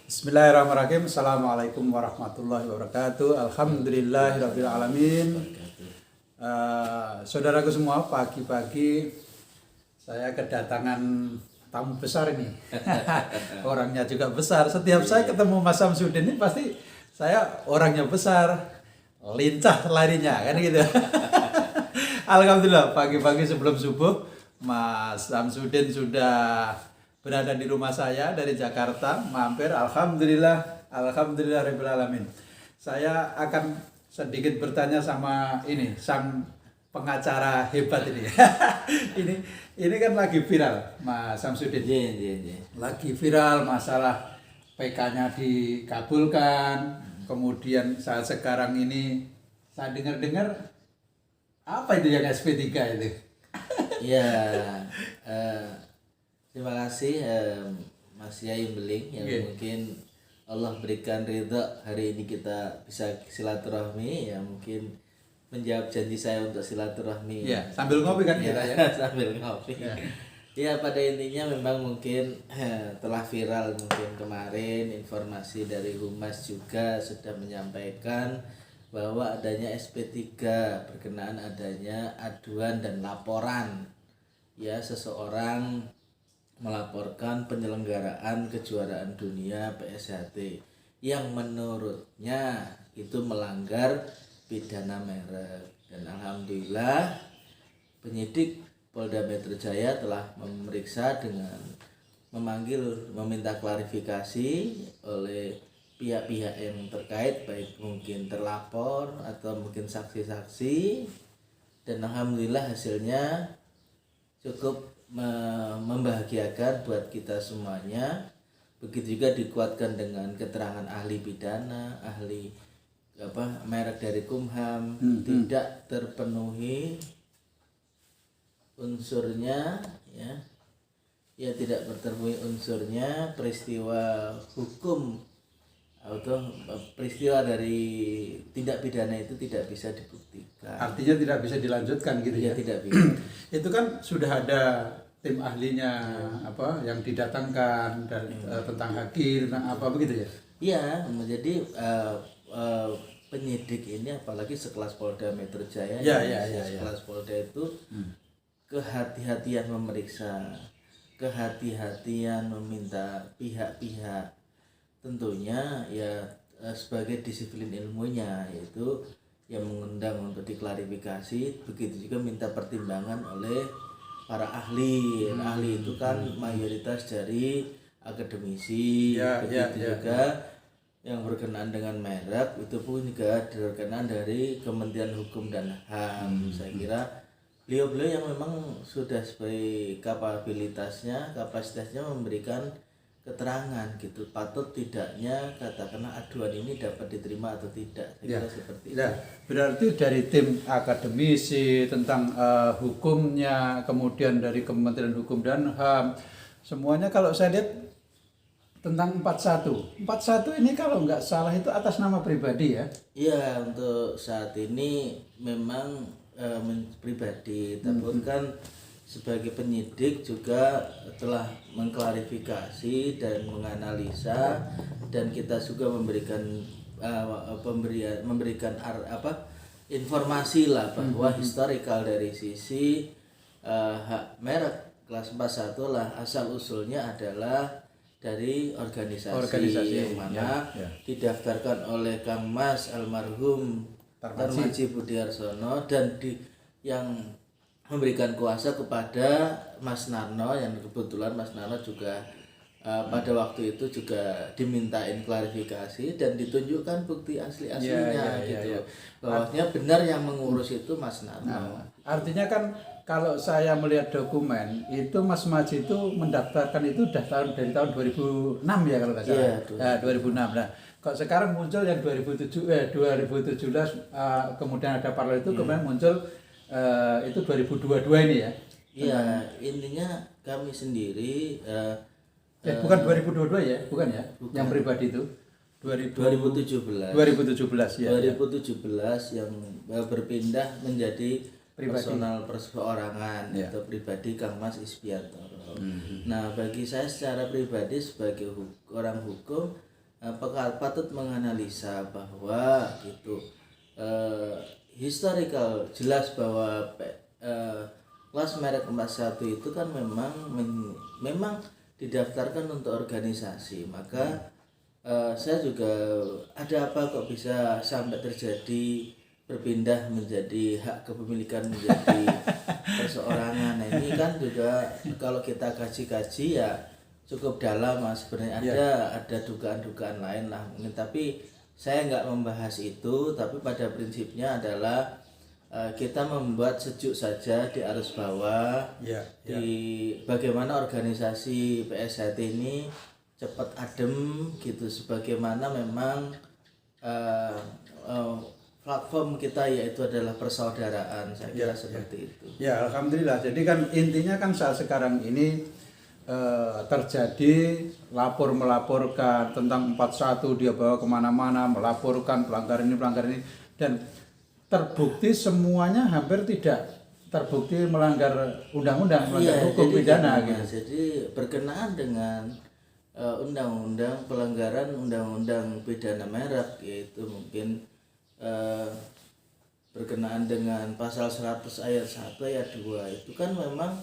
Bismillahirrahmanirrahim. Assalamualaikum warahmatullahi wabarakatuh. Alhamdulillahirabbil alamin. Saudaraku semua, pagi-pagi saya kedatangan tamu besar ini. Orangnya juga besar. Setiap saya ketemu Mas Samsudin ini pasti saya orangnya besar, lincah larinya kan gitu. Alhamdulillah pagi-pagi sebelum subuh Mas Samsudin sudah berada di rumah saya dari Jakarta, mampir. Alhamdulillah rabbil alamin. Saya akan sedikit bertanya sama ini sang pengacara hebat ini. ini kan lagi viral Mas Samsudin. Lagi viral masalah PK-nya dikabulkan. Kemudian saat sekarang ini saya dengar-dengar apa itu yang SP3 itu? Ya, terima kasih Mas Yai Beling yang mungkin Allah berikan ridha hari ini kita bisa silaturahmi, ya mungkin menjawab janji saya untuk silaturahmi. Ya, sambil ngopi kan kita ya. Sambil ngopi. Ya, pada intinya memang mungkin telah viral mungkin kemarin informasi dari Humas juga sudah menyampaikan bahwa adanya SP3 berkenaan adanya aduan dan laporan ya seseorang melaporkan penyelenggaraan kejuaraan dunia PSHT yang menurutnya itu melanggar pidana merek, dan alhamdulillah penyidik Polda Metro Jaya telah memeriksa dengan meminta klarifikasi oleh pihak-pihak yang terkait, baik mungkin terlapor atau mungkin saksi-saksi, dan alhamdulillah hasilnya cukup membahagiakan buat kita semuanya. Begitu juga dikuatkan dengan keterangan ahli pidana, ahli merek dari Kumham, tidak terpenuhi unsurnya ya tidak terpenuhi unsurnya peristiwa hukum atau peristiwa dari tindak pidana itu tidak bisa dibuktikan. Artinya tidak bisa dilanjutkan gitu ya? Tidak bisa. Itu kan sudah ada tim ahlinya yang didatangkan dan tentang hakim, tentang apa begitu ya? Iya, jadi penyidik ini apalagi sekelas Polda Metro Jaya, sekelas Polda itu kehati-hatian memeriksa, kehati-hatian meminta pihak-pihak tentunya ya sebagai disiplin ilmunya, yaitu yang mengundang untuk diklarifikasi, begitu juga minta pertimbangan oleh para ahli. Ahli itu kan mayoritas dari akademisi, juga yang berkenaan dengan merek itu pun juga berkenaan dari Kementerian Hukum dan HAM. Saya kira beliau-beliau yang memang sudah sebagai kapasitasnya memberikan keterangan gitu, patut tidaknya katakanlah aduan ini dapat diterima atau tidak. Saya kira seperti itu. Berarti dari tim akademisi tentang hukumnya, kemudian dari Kementerian Hukum dan HAM, semuanya kalau saya lihat tentang 41 ini kalau nggak salah itu atas nama pribadi ya? Iya, untuk saat ini memang pribadi, tapi kan sebagai penyidik juga telah mengklarifikasi dan menganalisa, dan kita juga memberikan informasi lah bahwa historikal dari sisi hak merek kelas 41 lah asal usulnya adalah dari organisasi yang mana didaftarkan oleh Kang Mas almarhum Tarmaji Budiarsono, dan yang memberikan kuasa kepada Mas Narno, yang kebetulan Mas Narno juga pada waktu itu juga dimintain klarifikasi dan ditunjukkan bukti aslinya bahwasanya benar yang mengurus itu Mas Narno. Artinya kan kalau saya melihat dokumen itu Mas Maji itu mendaftarkan itu udah dari tahun 2006 ya kalau nggak salah. 2006. Nah, kok sekarang muncul yang 2017 kemudian ada paralel itu kemudian muncul itu 2022 ini ya? Iya, intinya kami sendiri bukan 2022 ya, bukan ya? Bukan. Yang pribadi itu 2017 ya. 2017 yang berpindah menjadi personal perseorangan atau pribadi Kang Mas Isbiantoro. Nah, bagi saya secara pribadi sebagai orang hukum patut menganalisa bahwa gitu historical jelas bahwa kelas merek 41 itu kan memang didaftarkan untuk organisasi. Maka saya juga ada apa kok bisa sampai terjadi berpindah menjadi hak kepemilikan menjadi perseorangan. Nah, ini kan juga kalau kita kaji-kaji ya cukup dalam Mas. Sebenarnya ada dugaan-dugaan lain lah mungkin, tapi saya nggak membahas itu. Tapi pada prinsipnya adalah kita membuat sejuk saja di arus bawah di bagaimana organisasi PSHT ini cepat adem gitu, sebagaimana memang platform kita yaitu adalah persaudaraan. Saya kira seperti itu. Ya, alhamdulillah. Jadi kan intinya kan saat sekarang ini terjadi melaporkan tentang 41, dia bawa kemana-mana melaporkan pelanggar ini dan terbukti semuanya hampir tidak terbukti melanggar undang-undang, melanggar hukum pidana gitu. Jadi berkenaan dengan undang-undang pelanggaran undang-undang pidana merek, yaitu mungkin berkenaan dengan pasal 100 ayat 1 ayat 2 itu kan memang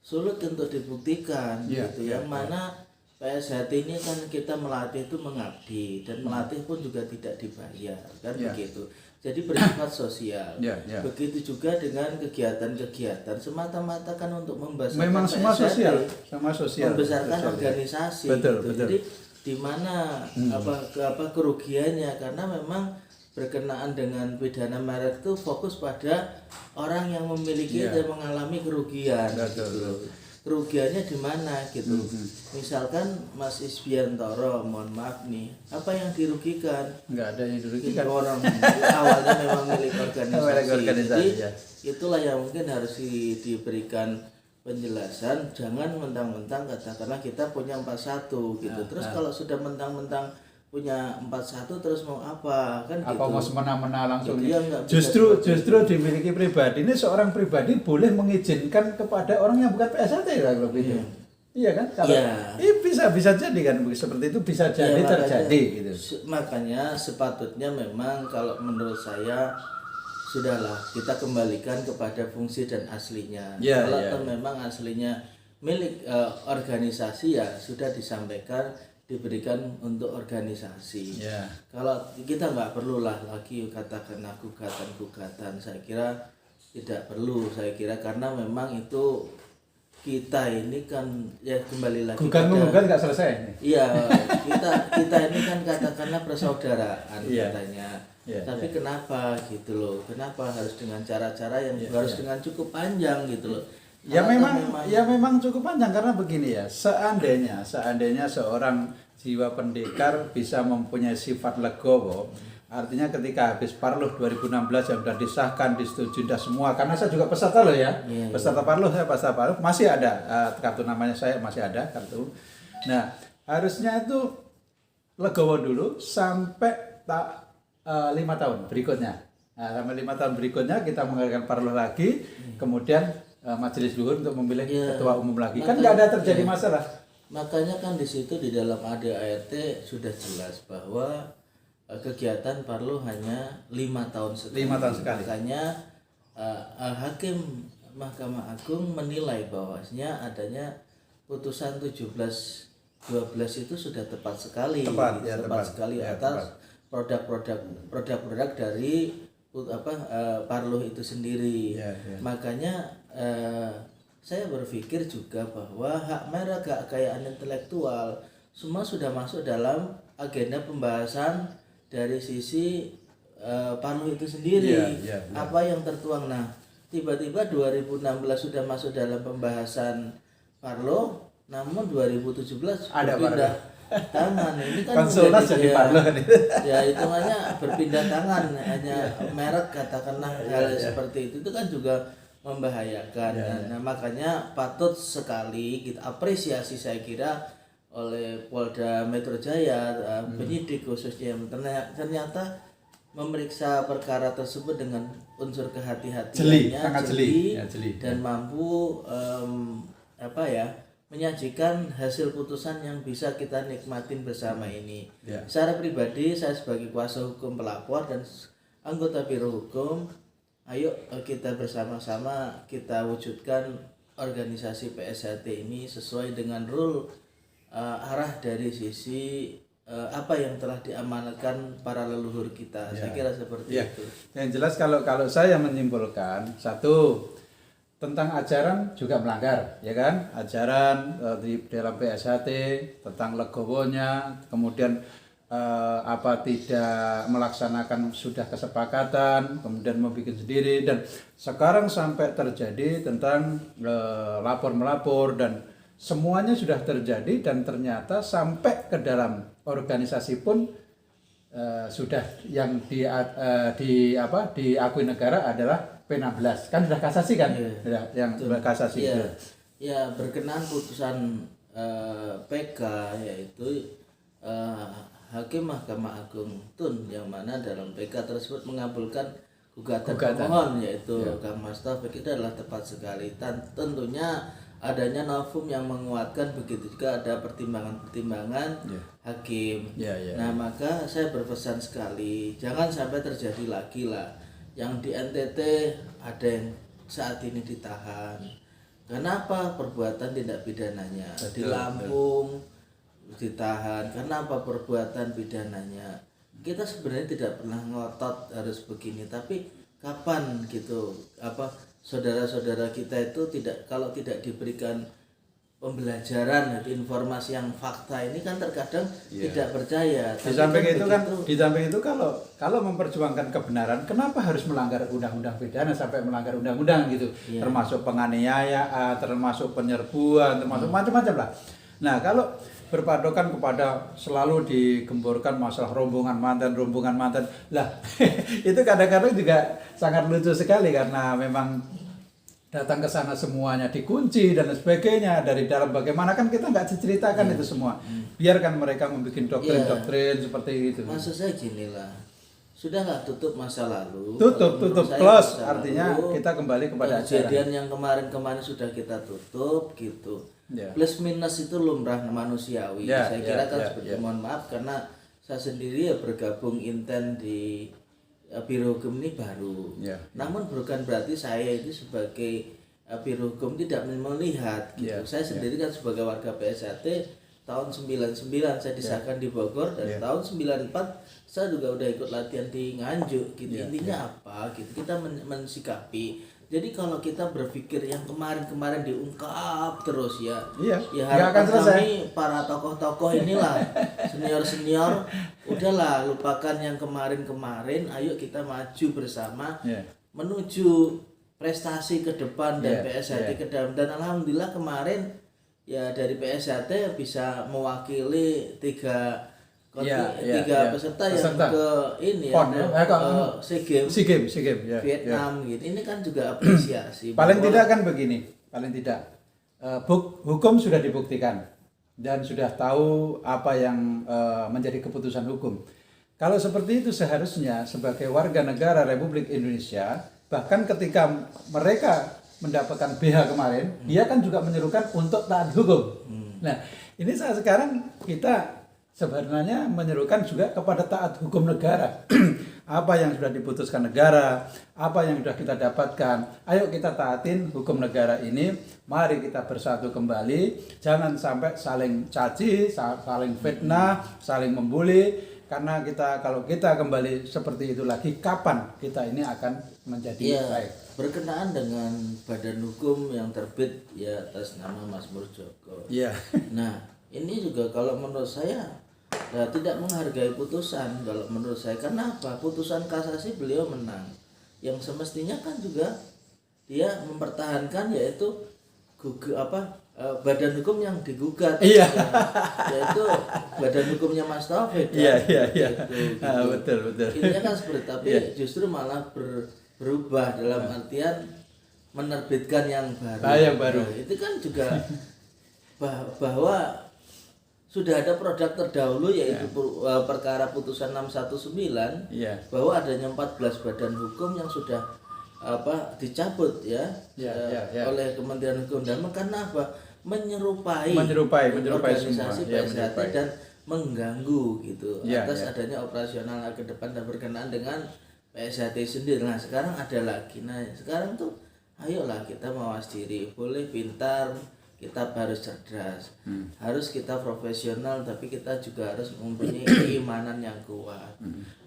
sulit untuk dibuktikan gitu. Yang mana PSHT ini kan kita melatih itu mengabdi, dan melatih pun juga tidak dibayar kan begitu. Jadi bersifat sosial. Begitu juga dengan kegiatan-kegiatan semata-mata kan untuk membesarkan memang semua sosial, membesarkan organisasi. Betul. Jadi di mana apa kerugiannya, karena memang berkenaan dengan pidana merek itu fokus pada orang yang memiliki dan mengalami kerugian. Gitu. Kerugiannya di mana gitu. Misalkan Mas Isbiantoro, mohon maaf nih, apa yang dirugikan? Enggak ada yang dirugikan. Orang awalnya memang milik organisasi. Jadi itulah yang mungkin harus diberikan penjelasan. Jangan mentang-mentang katakanlah kita punya 41 gitu. Terus kalau sudah mentang-mentang punya 41 terus mau apa kan gitu. Apa mau semena-mena langsung. Justru dimiliki pribadi. Ini seorang pribadi boleh mengizinkan kepada orang yang bukan PSHT kalau begitu. Iya kan? Kalau bisa jadi kan seperti itu, bisa jadi terjadi gitu. Makanya sepatutnya memang kalau menurut saya sudahlah kita kembalikan kepada fungsi dan aslinya. Kalau memang aslinya milik organisasi ya sudah disampaikan, diberikan untuk organisasi. Kalau kita nggak perlulah lagi katakanlah gugatan. Saya kira tidak perlu. Saya kira karena memang itu kita ini kan ya kembali lagi. Gugat nggak selesai. Iya, kita ini kan katakanlah persaudaraan katanya. Tapi kenapa gitu loh? Kenapa harus dengan cara-cara yang harus dengan cukup panjang gitu loh? Ya memang cukup panjang karena begini ya. Seandainya seorang jiwa pendekar bisa mempunyai sifat legowo, artinya ketika habis Parluh 2016 yang sudah disahkan, disetujui sudah semua, karena saya juga peserta loh ya. Peserta Parluh, masih ada kartu namanya, saya masih ada kartu. Nah, harusnya itu legowo dulu sampai 5 tahun berikutnya. Nah, sampai 5 tahun berikutnya kita mengadakan Parluh lagi, kemudian majelis luhur untuk memilih ketua umum lagi. Kan nggak ada terjadi masalah. Makanya kan di situ di dalam ADART sudah jelas bahwa kegiatan Parluh hanya 5 tahun sekali. 5 tahun sekali. Makanya Hakim Mahkamah Agung menilai bahwasanya adanya putusan 17/12 itu sudah tepat sekali. Tepat sekali atas produk-produk dari Parluh itu sendiri. Makanya saya berpikir juga bahwa hak merek, hak kekayaan intelektual semua sudah masuk dalam agenda pembahasan dari sisi Parluh itu sendiri. Apa yang tertuang, nah tiba-tiba 2016 sudah masuk dalam pembahasan Parluh, namun 2017 berpindah tangan. Ini kan konsultas jadi Parluh kan itu. Ya hitungannya berpindah tangan, hanya merek katakanlah hal seperti itu kan juga membahayakan. Nah, makanya patut sekali kita apresiasi saya kira oleh Polda Metro Jaya, penyidik khususnya yang ternyata memeriksa perkara tersebut dengan unsur kehati-hatiannya, jeli, dan mampu menyajikan hasil putusan yang bisa kita nikmatin bersama ini. Ya. Secara pribadi saya sebagai kuasa hukum pelapor dan anggota biro hukum, ayo kita bersama-sama kita wujudkan organisasi PSHT ini sesuai dengan rule arah dari sisi apa yang telah diamanatkan para leluhur kita. Saya kira seperti itu. Yang jelas kalau saya menyimpulkan, satu, tentang ajaran juga melanggar, ya kan? Ajaran di dalam PSHT tentang legowonya, kemudian tidak melaksanakan sudah kesepakatan, kemudian membuat sendiri, dan sekarang sampai terjadi tentang lapor melapor, dan semuanya sudah terjadi, dan ternyata sampai ke dalam organisasi pun sudah yang diakui negara adalah P16, kan sudah kasasi kan? Ya, yang kasasi. Ya, berkenaan putusan PK yaitu Hakim Mahkamah Agung Tun, yang mana dalam PK tersebut mengabulkan gugatan pemohon yaitu Kang Mas Taufik, itu adalah tepat sekali. Tentunya adanya novum yang menguatkan, begitu juga ada pertimbangan-pertimbangan hakim. Nah, maka saya berpesan sekali, jangan sampai terjadi lagi lah yang di NTT ada yang saat ini ditahan. Kenapa? Perbuatan tindak pidananya. Di Lampung ditahan. Kenapa? Perbuatan pidananya. Kita sebenarnya tidak pernah ngotot harus begini, tapi kapan gitu saudara-saudara kita itu kalau tidak diberikan pembelajaran, informasi yang fakta ini kan terkadang tidak percaya. Di samping itu kalau memperjuangkan kebenaran, kenapa harus melanggar undang-undang pidana sampai melanggar undang-undang gitu, termasuk penganiayaan, termasuk penyerbuan, termasuk macam-macam lah. Nah, kalau berpadokan kepada selalu digemborkan masalah rombongan mantan lah itu kadang-kadang juga sangat lucu sekali, karena memang datang ke sana semuanya dikunci dan sebagainya dari dalam. Bagaimana kan kita nggak diceritakan itu semua, biarkan mereka membuat doktrin seperti itu. Maksud saya gini lah, sudahlah tutup masa lalu, tutup close, artinya kita kembali kepada kejadian yang kemarin sudah kita tutup gitu. Plus minus itu lumrah manusiawi. Saya kira kan seperti mohon maaf karena saya sendiri bergabung inten di biro hukum ini baru. Namun bukan berarti saya itu sebagai biro hukum tidak melihat gitu. Saya sendiri kan sebagai warga PSHT tahun 99 saya disahkan di Bogor, dan tahun 94 saya juga udah ikut latihan di Nganjuk gitu. Intinya apa gitu, kita mensikapi. Jadi kalau kita berpikir yang kemarin diungkap terus ya harapan kami para tokoh-tokoh inilah senior udahlah lupakan yang kemarin, ayo kita maju bersama menuju prestasi ke depan dan PSHT ke depan. Dan alhamdulillah kemarin ya dari PSHT bisa mewakili tiga peserta yang ke ini SEA Games Vietnam gitu. Ini kan juga apresiasi. Paling tidak kan begini, hukum sudah dibuktikan dan sudah tahu apa yang menjadi keputusan hukum. Kalau seperti itu seharusnya sebagai warga negara Republik Indonesia, bahkan ketika mereka mendapatkan BH kemarin, dia kan juga menyerukan untuk taat hukum. Nah, ini saat sekarang kita sebenarnya menyerukan juga kepada taat hukum negara. Apa yang sudah diputuskan negara, apa yang sudah kita dapatkan, ayo kita taatin hukum negara ini. Mari kita bersatu kembali, jangan sampai saling caci, saling fitnah, saling membuli. Karena kalau kita kembali seperti itu lagi, kapan kita ini akan menjadi baik? Berkenaan dengan badan hukum yang terbit atas nama Mas Murjoko. Nah, ini juga kalau menurut saya tidak menghargai putusan. Kalau menurut saya, kenapa? Putusan kasasi beliau menang, yang semestinya kan juga dia mempertahankan yaitu badan hukum yang digugat, yaitu badan hukumnya Mas Taufik. Betul. Intinya kan seperti, tapi justru malah berubah dalam artian menerbitkan yang baru. Nah, itu kan juga bahwa sudah ada produk terdahulu yaitu perkara putusan 619 bahwa adanya 14 badan hukum yang sudah dicabut oleh Kementerian Hukum dan Ham. Karena apa? menyerupai semua. organisasi Ya, PSHT menyerupai. dan mengganggu gitu Ya, atas ya. adanya operasional ke depan dan berkenaan dengan PSHT sendiri. Nah sekarang ada lagi, nah sekarang tuh ayolah kita mawas diri, boleh pintar, kita harus cerdas, harus kita profesional, tapi kita juga harus mempunyai keimanan yang kuat.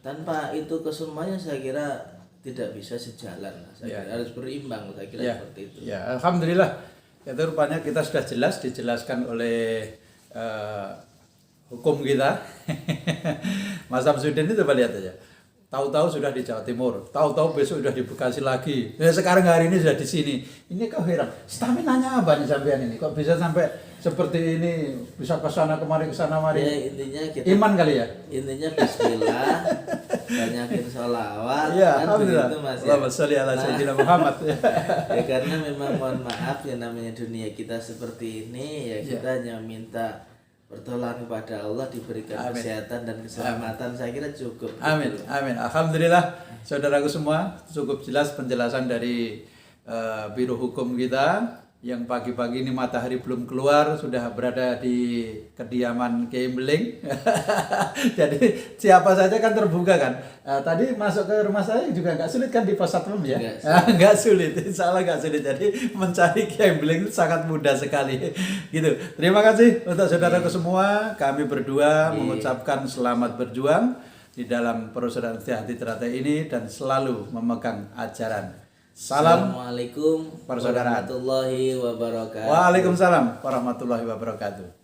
Tanpa itu kesemuanya saya kira tidak bisa sejalan. Saya kira harus berimbang, saya kira seperti itu. Ya, alhamdulillah. Itu rupanya kita sudah jelas dijelaskan oleh hukum kita. Mas Samsudin itu coba lihat aja. Tahu-tahu sudah di Jawa Timur, tahu-tahu besok sudah di Bekasi lagi. Sekarang hari ini sudah di sini. Ini kok heran. Staminanya apa nih sampean ini? Kok bisa sampai seperti ini? Bisa ke sana kemari, ke sana kemari. Ya intinya kita iman kali ya. Intinya bismillah, banyakin sholawat, Ya, kan alhamdulillah. begitu Mas ya. Allahumma sholli ala sayyidina Muhammad. Ya karena memang mohon maaf ya namanya dunia kita seperti ini ya kita hanya minta pertolongan kepada Allah, diberikan kesehatan dan keselamatan. Saya kira cukup. Amin, amin. Alhamdulillah, saudaraku semua, cukup jelas penjelasan dari Biro Hukum kita yang pagi-pagi ini matahari belum keluar sudah berada di kediaman Kiai Beling. Jadi siapa saja kan terbuka kan. Tadi masuk ke rumah saya juga nggak sulit kan di pos satpam ya? Nggak sulit, insya Allah nggak sulit. Jadi mencari Kiai Beling itu sangat mudah sekali. Gitu. Terima kasih untuk saudaraku semua. Kami berdua mengucapkan selamat berjuang di dalam persaudaraan Setiahati Teratai ini dan selalu memegang ajaran. Salam Assalamualaikum persaudaraan. warahmatullahi wabarakatuh. Waalaikumsalam warahmatullahi wabarakatuh.